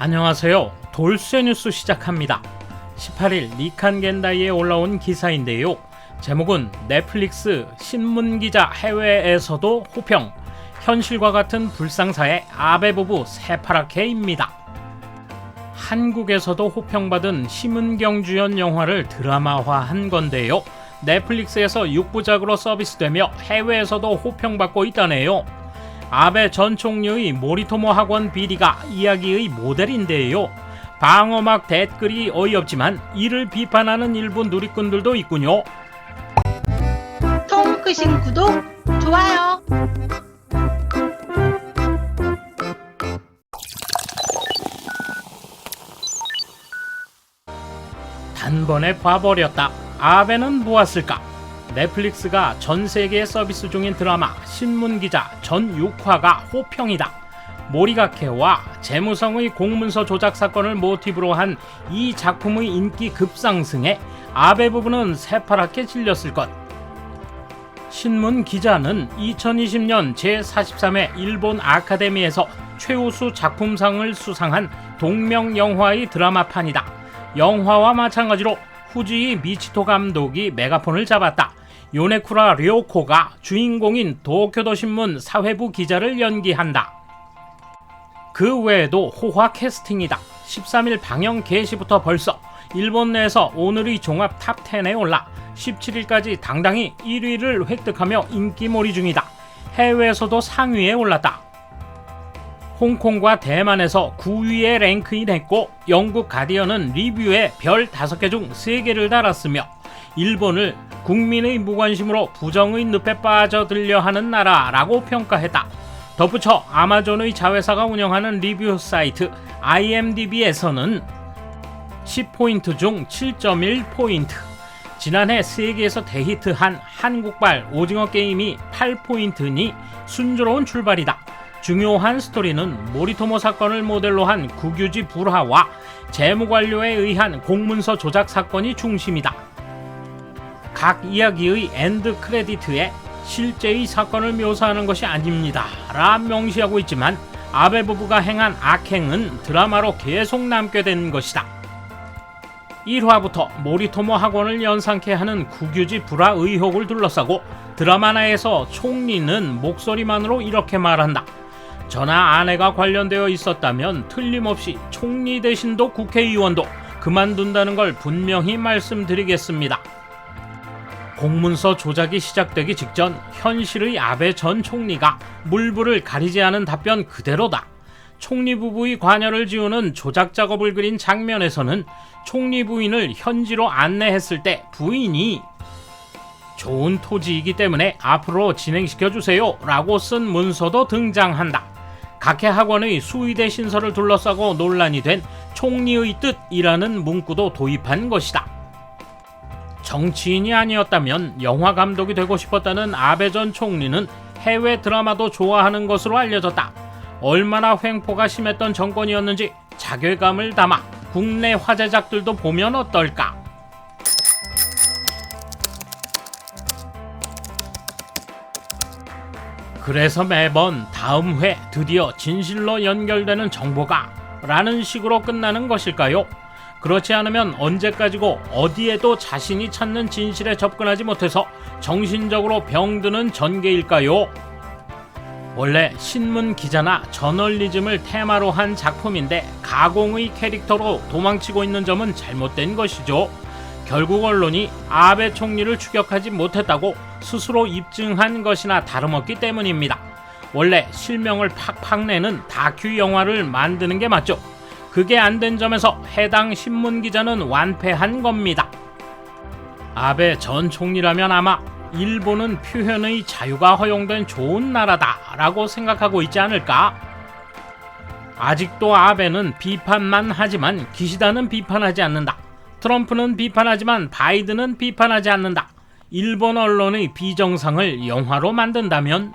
안녕하세요. 돌쇠 뉴스 시작합니다. 18일 니칸 겐다이에 올라온 기사인데요. 제목은 넷플릭스 신문기자 해외에서도 호평, 현실과 같은 불상사의 아베 부부 새파랗게입니다. 한국에서도 호평받은 심은경 주연 영화를 드라마화한 건데요. 넷플릭스에서 6부작으로 서비스되며 해외에서도 호평받고 있다네요. 아베 전 총리의 모리토모 학원 비리가 이야기의 모델인데요. 방어막 댓글이 어이없지만 이를 비판하는 일부 누리꾼들도 있군요. 통 크신 구독, 좋아요. 단번에 봐버렸다. 아베는 보았을까? 넷플릭스가 전 세계에 서비스 중인 드라마 신문기자 전 6화가 호평이다. 모리가케와 재무성의 공문서 조작 사건을 모티브로 한 이 작품의 인기 급상승에 아베 부부는 새파랗게 질렸을 것. 신문기자는 2020년 제43회 일본 아카데미에서 최우수 작품상을 수상한 동명 영화의 드라마판이다. 영화와 마찬가지로 후지이 미치토 감독이 메가폰을 잡았다. 요네쿠라 료코가 주인공인 도쿄도 신문 사회부 기자를 연기한다. 그 외에도 호화 캐스팅이다. 13일 방영 개시부터 벌써 일본 내에서 오늘의 종합 탑10에 올라 17일까지 당당히 1위를 획득하며 인기몰이 중이다. 해외에서도 상위에 올랐다. 홍콩과 대만에서 9위에 랭크인했고 영국 가디언은 리뷰에 별 5개 중 3개를 달았으며 일본을 국민의 무관심으로 부정의 늪에 빠져들려 하는 나라라고 평가했다. 덧붙여 아마존의 자회사가 운영하는 리뷰 사이트 IMDb에서는 10포인트 중 7.1포인트, 지난해 세계에서 대히트한 한국발 오징어 게임이 8포인트니 순조로운 출발이다. 중요한 스토리는 모리토모 사건을 모델로 한 국유지 불화와 재무관료에 의한 공문서 조작 사건이 중심이다. 각 이야기의 엔드 크레디트에 실제의 사건을 묘사하는 것이 아닙니다 라 명시하고 있지만 아베 부부가 행한 악행은 드라마로 계속 남게 된 것이다. 1화부터 모리토모 학원을 연상케 하는 국유지 불화 의혹을 둘러싸고 드라마 내에서 총리는 목소리만으로 이렇게 말한다. 저나 아내가 관련되어 있었다면 틀림없이 총리 대신도 국회의원도 그만둔다는 걸 분명히 말씀드리겠습니다. 공문서 조작이 시작되기 직전 현실의 아베 전 총리가 물불을 가리지 않은 답변 그대로다. 총리 부부의 관여를 지우는 조작 작업을 그린 장면에서는 총리 부인을 현지로 안내했을 때 부인이 좋은 토지이기 때문에 앞으로 진행시켜주세요 라고 쓴 문서도 등장한다. 각해 학원의 수의대 신설을 둘러싸고 논란이 된 총리의 뜻이라는 문구도 도입한 것이다. 정치인이 아니었다면 영화 감독이 되고 싶었다는 아베 전 총리는 해외 드라마도 좋아하는 것으로 알려졌다. 얼마나 횡포가 심했던 정권이었는지 자괴감을 담아 국내 화제작들도 보면 어떨까? 그래서 매번 다음 회 드디어 진실로 연결되는 정보가 라는 식으로 끝나는 것일까요? 그렇지 않으면 언제까지고 어디에도 자신이 찾는 진실에 접근하지 못해서 정신적으로 병드는 전개일까요? 원래 신문 기자나 저널리즘을 테마로 한 작품인데 가공의 캐릭터로 도망치고 있는 점은 잘못된 것이죠. 결국 언론이 아베 총리를 추격하지 못했다고 스스로 입증한 것이나 다름없기 때문입니다. 원래 실명을 팍팍 내는 다큐 영화를 만드는 게 맞죠. 그게 안 된 점에서 해당 신문 기자는 완패한 겁니다. 아베 전 총리라면 아마 일본은 표현의 자유가 허용된 좋은 나라다 라고 생각하고 있지 않을까? 아직도 아베는 비판만 하지만 기시다는 비판하지 않는다. 트럼프는 비판하지만 바이든은 비판하지 않는다. 일본 언론의 비정상을 영화로 만든다면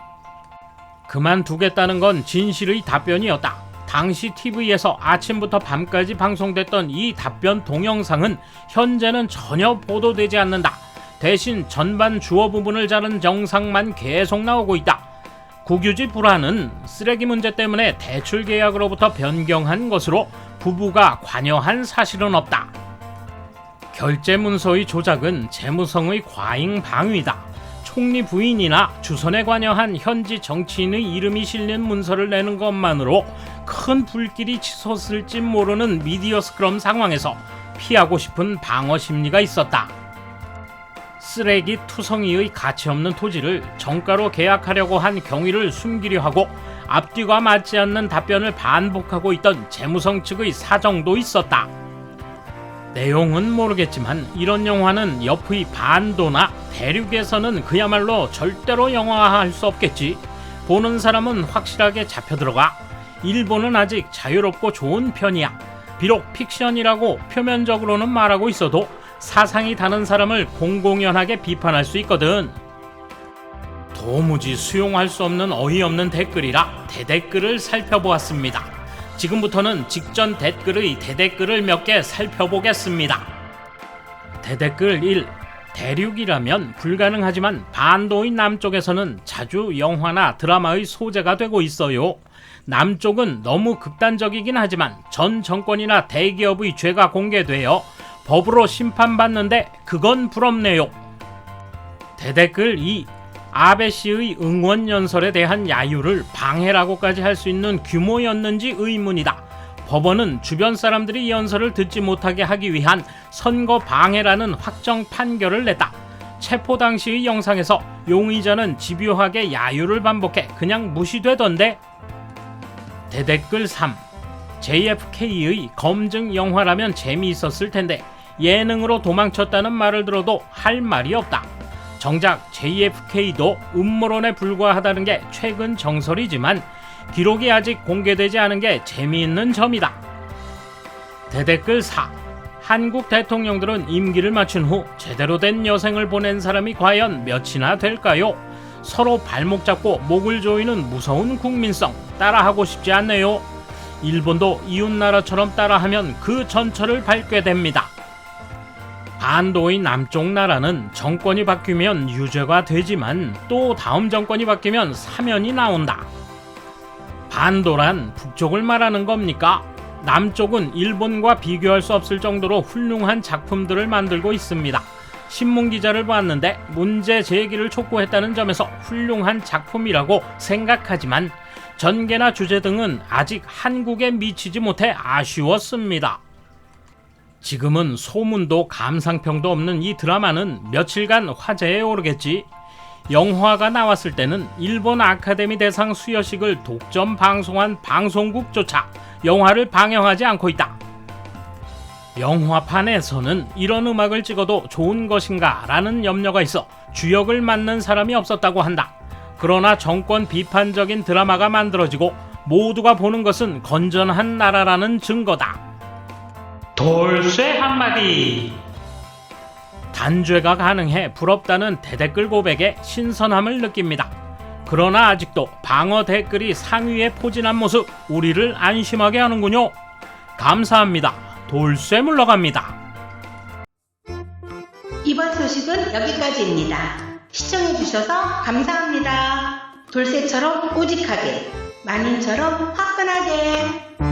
그만두겠다는 건 진실의 답변이었다. 당시 TV에서 아침부터 밤까지 방송됐던 이 답변 동영상은 현재는 전혀 보도되지 않는다. 대신 전반 주어 부분을 자른 영상만 계속 나오고 있다. 국유지 불화는 쓰레기 문제 때문에 대출 계약으로부터 변경한 것으로 부부가 관여한 사실은 없다. 결제 문서의 조작은 재무성의 과잉 방위다. 총리 부인이나 주선에 관여한 현지 정치인의 이름이 실린 문서를 내는 것만으로 큰 불길이 치솟을지 모르는 미디어 스크럼 상황에서 피하고 싶은 방어 심리가 있었다. 쓰레기 투성이의 가치없는 토지를 정가로 계약하려고 한 경위를 숨기려 하고 앞뒤가 맞지 않는 답변을 반복하고 있던 재무성 측의 사정도 있었다. 내용은 모르겠지만 이런 영화는 옆의 반도나 대륙에서는 그야말로 절대로 영화화할 수 없겠지. 보는 사람은 확실하게 잡혀들어가. 일본은 아직 자유롭고 좋은 편이야. 비록 픽션이라고 표면적으로는 말하고 있어도 사상이 다른 사람을 공공연하게 비판할 수 있거든. 도무지 수용할 수 없는 어이없는 댓글이라 대댓글을 살펴보았습니다. 지금부터는 직전 댓글의 대댓글을 몇 개 살펴보겠습니다. 대댓글 1. 대륙이라면 불가능하지만 반도의 남쪽에서는 자주 영화나 드라마의 소재가 되고 있어요. 남쪽은 너무 극단적이긴 하지만 전 정권이나 대기업의 죄가 공개되어 법으로 심판받는데 그건 부럽네요. 대댓글 2. 아베 씨의 응원 연설에 대한 야유를 방해라고까지 할 수 있는 규모였는지 의문이다. 법원은 주변 사람들이 연설을 듣지 못하게 하기 위한 선거 방해라는 확정 판결을 냈다. 체포 당시의 영상에서 용의자는 집요하게 야유를 반복해 그냥 무시되던데. 대댓글 3. JFK의 검증 영화라면 재미있었을 텐데 예능으로 도망쳤다는 말을 들어도 할 말이 없다. 정작 JFK도 음모론에 불과하다는 게 최근 정설이지만 기록이 아직 공개되지 않은 게 재미있는 점이다. 대댓글 4. 한국 대통령들은 임기를 마친 후 제대로 된 여생을 보낸 사람이 과연 몇이나 될까요? 서로 발목 잡고 목을 조이는 무서운 국민성 따라하고 싶지 않네요. 일본도 이웃나라처럼 따라하면 그 전철을 밟게 됩니다. 반도의 남쪽 나라는 정권이 바뀌면 유죄가 되지만 또 다음 정권이 바뀌면 사면이 나온다. 반도란 북쪽을 말하는 겁니까? 남쪽은 일본과 비교할 수 없을 정도로 훌륭한 작품들을 만들고 있습니다. 신문기자를 봤는데 문제 제기를 촉구했다는 점에서 훌륭한 작품이라고 생각하지만 전개나 주제 등은 아직 한국에 미치지 못해 아쉬웠습니다. 지금은 소문도 감상평도 없는 이 드라마는 며칠간 화제에 오르겠지. 영화가 나왔을 때는 일본 아카데미 대상 수여식을 독점 방송한 방송국조차 영화를 방영하지 않고 있다. 영화판에서는 이런 음악을 찍어도 좋은 것인가 라는 염려가 있어 주역을 맡는 사람이 없었다고 한다. 그러나 정권 비판적인 드라마가 만들어지고 모두가 보는 것은 건전한 나라라는 증거다. 돌쇠 한마디. 단죄가 가능해 부럽다는 대댓글 고백에 신선함을 느낍니다. 그러나 아직도 방어 댓글이 상위에 포진한 모습 우리를 안심하게 하는군요. 감사합니다. 돌쇠 물러갑니다. 이번 소식은 여기까지입니다. 시청해주셔서 감사합니다. 돌쇠처럼 우직하게, 마님처럼 화끈하게.